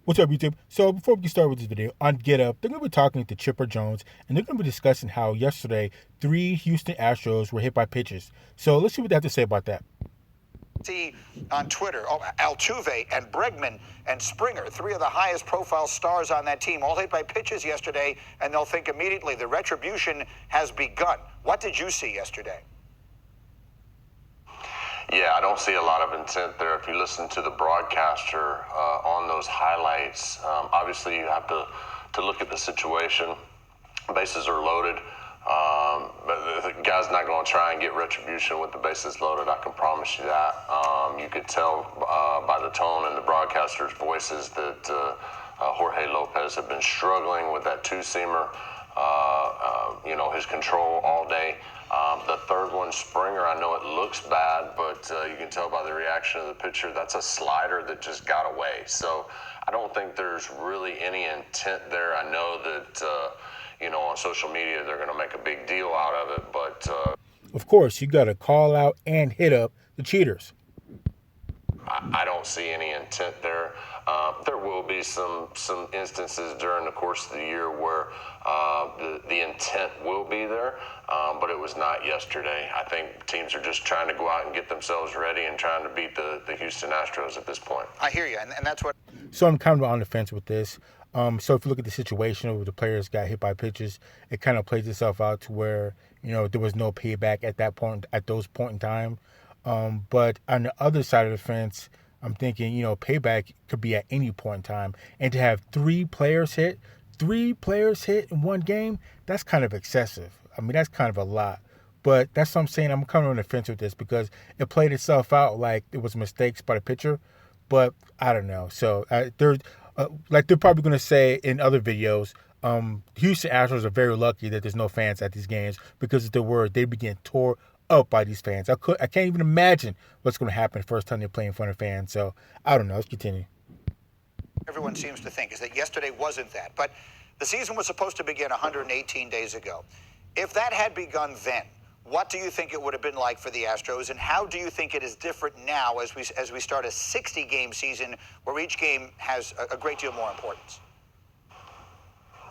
What's up, YouTube? So before we get started with this video, on Get Up, they're going to be talking to Chipper Jones, and they're going to be discussing how yesterday 3 Houston Astros were hit by pitches. So let's see what they have to say about that. See on Twitter, Altuve and Bregman and Springer, 3 of the highest profile stars on that team, all hit by pitches yesterday, and they'll think immediately the retribution has begun. What did you see yesterday? Yeah, I don't see a lot of intent there. If you listen to the broadcaster on those highlights, obviously you have to look at the situation. Bases are loaded, but the guy's not going to try and get retribution with the bases loaded. I can promise you that. You could tell by the tone in the broadcaster's voices that Jorge Lopez had been struggling with that two-seamer, his control all day. The third one, Springer, I know it looks bad, but you can tell by the reaction of the pitcher, that's a slider that just got away. So I don't think there's really any intent there. I know that, on social media, they're going to make a big deal out of it, but... Of course, you got to call out and hit up the cheaters. I don't see any intent there. There will be some instances during the course of the year where the intent will be there, but it was not yesterday. I think teams are just trying to go out and get themselves ready and trying to beat the Houston Astros at this point. I hear you, and that's what... So I'm kind of on the fence with this. So if you look at the situation where the players got hit by pitches, it kind of plays itself out to where, there was no payback at that point, at those point in time. But on the other side of the fence, I'm thinking, payback could be at any point in time. And to have 3 players hit in one game, that's kind of excessive. I mean, that's kind of a lot. But that's what I'm saying. I'm kind of on the fence with this because it played itself out like it was mistakes by the pitcher. But I don't know. So they're probably going to say in other videos, Houston Astros are very lucky that there's no fans at these games because if there were, they'd be getting tore up by these fans. I can't even imagine what's going to happen the first time they play in front of fans. So I don't know. Let's continue. Everyone seems to think is that yesterday wasn't that, but the season was supposed to begin 118 days ago. If that had begun then, what do you think it would have been like for the Astros, and how do you think it is different now as we start a 60-game season where each game has a great deal more importance?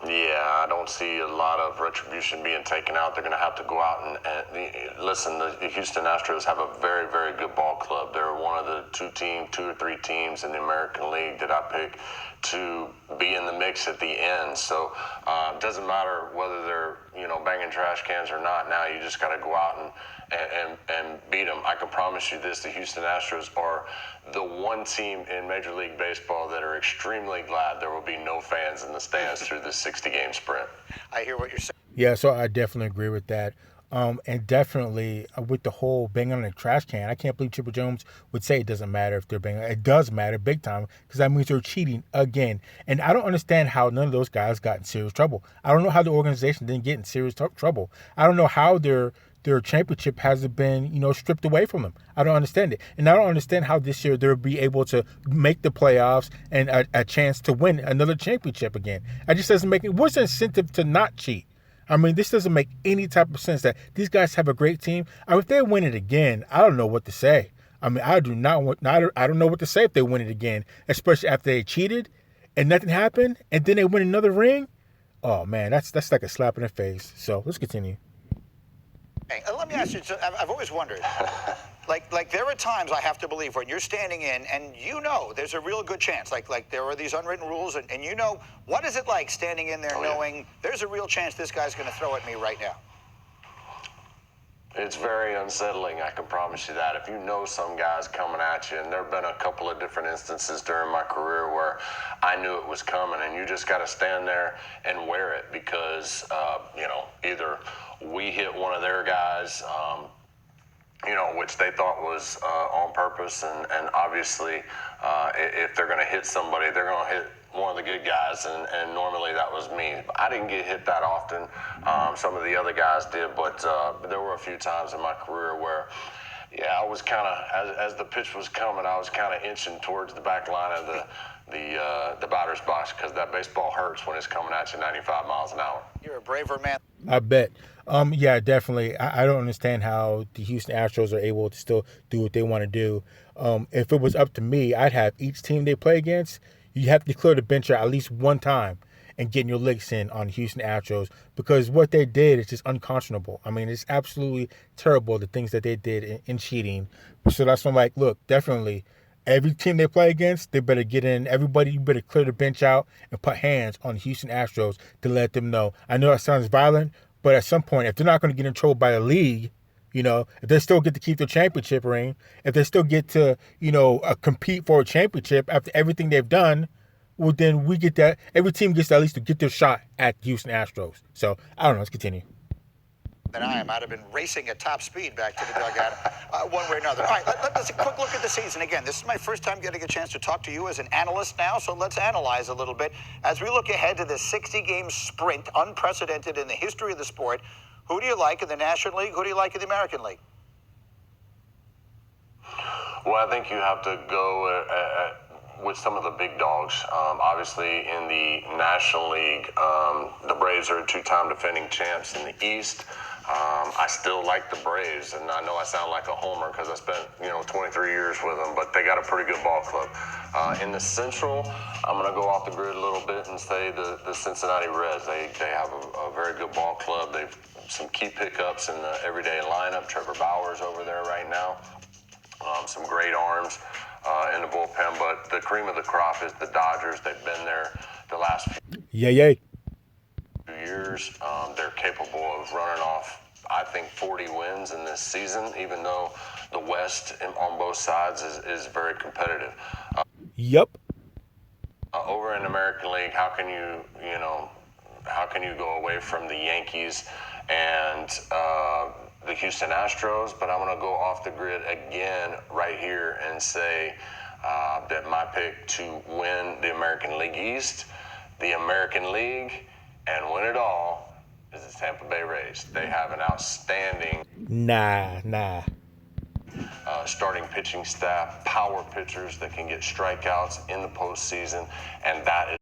Yeah, I don't see a lot of retribution being taken out. They're going to have to go out and listen, the Houston Astros have a very, very good ball club. They're one of the 2 or 3 teams in the American League that I pick to be in the mix at the end. So it doesn't matter whether they're, banging trash cans or not. Now you just got to go out and beat them. I can promise you this, the Houston Astros are the one team in Major League Baseball that are extremely glad there will be no fans in the stands through this 60-game sprint. I hear what you're saying. Yeah, so I definitely agree with that. And definitely with the whole banging on a trash can, I can't believe Chipper Jones would say it doesn't matter if they're banging. It does matter big time because that means they're cheating again. And I don't understand how none of those guys got in serious trouble. I don't know how the organization didn't get in serious trouble. I don't know how their championship hasn't been, stripped away from them. I don't understand it. And I don't understand how this year they'll be able to make the playoffs and a chance to win another championship again. It just doesn't make it. What's the incentive to not cheat? I mean, this doesn't make any type of sense that these guys have a great team. I mean, if they win it again, I don't know what to say. I mean, I don't know what to say if they win it again, especially after they cheated and nothing happened and then they win another ring. Oh, man, that's like a slap in the face. So let's continue. Hey, let me ask you, I've always wondered, like there are times I have to believe when you're standing in and there's a real good chance, like there are these unwritten rules and what is it like standing in there knowing there's a real chance this guy's going to throw at me right now? It's very unsettling, I can promise you that. If you know some guy's coming at you, and there have been a couple of different instances during my career where I knew it was coming, and you just got to stand there and wear it because, either we hit one of their guys, which they thought was on purpose, and obviously if they're going to hit somebody, they're going to hit one of the good guys, and normally that was me. I didn't get hit that often. Some of the other guys did, but there were a few times in my career where, I was kind of, as the pitch was coming, I was kind of inching towards the back line of the batter's box because that baseball hurts when it's coming at you 95 miles an hour. You're a braver man. I bet. Yeah, definitely. I don't understand how the Houston Astros are able to still do what they want to do. If it was up to me, I'd have each team they play against, You have to clear the bench out at least one time and getting your licks in on Houston Astros, because what they did is just unconscionable. I mean, it's absolutely terrible, the things that they did in cheating. So that's why I'm like, look, definitely, every team they play against, they better get in. Everybody, you better clear the bench out and put hands on Houston Astros to let them know. I know that sounds violent, but at some point, if they're not going to get in trouble by the league, if they still get to keep their championship ring, if they still get to, compete for a championship after everything they've done, well, then we get that. Every team gets to at least to get their shot at Houston Astros. So, I don't know. Let's continue. Than I might have been racing at top speed back to the dugout one way or another. All right, let's a quick look at the season. Again, this is my first time getting a chance to talk to you as an analyst now, so let's analyze a little bit. As we look ahead to this 60-game sprint, unprecedented in the history of the sport, who do you like in the National League? Who do you like in the American League? Well, I think you have to go with some of the big dogs. Obviously, in the National League, the Braves are two-time defending champs in the East. I still like the Braves, and I know I sound like a homer because I spent 23 years with them, but they got a pretty good ball club. In the Central, I'm going to go off the grid a little bit and say the Cincinnati Reds. They have a very good ball club. They've some key pickups in the everyday lineup. Trevor Bauer's over there right now. Some great arms in the bullpen, but the cream of the crop is the Dodgers. They've been there the last few years. They're capable of running off, I think, 40 wins in this season, even though the West on both sides is very competitive. Yep. Over in the American League, how can you go away from the Yankees and the Houston Astros? But I'm going to go off the grid again right here and say that my pick to win the American League East, the American League, and win it all is the Tampa Bay Rays. They have an outstanding starting pitching staff, power pitchers that can get strikeouts in the postseason, and that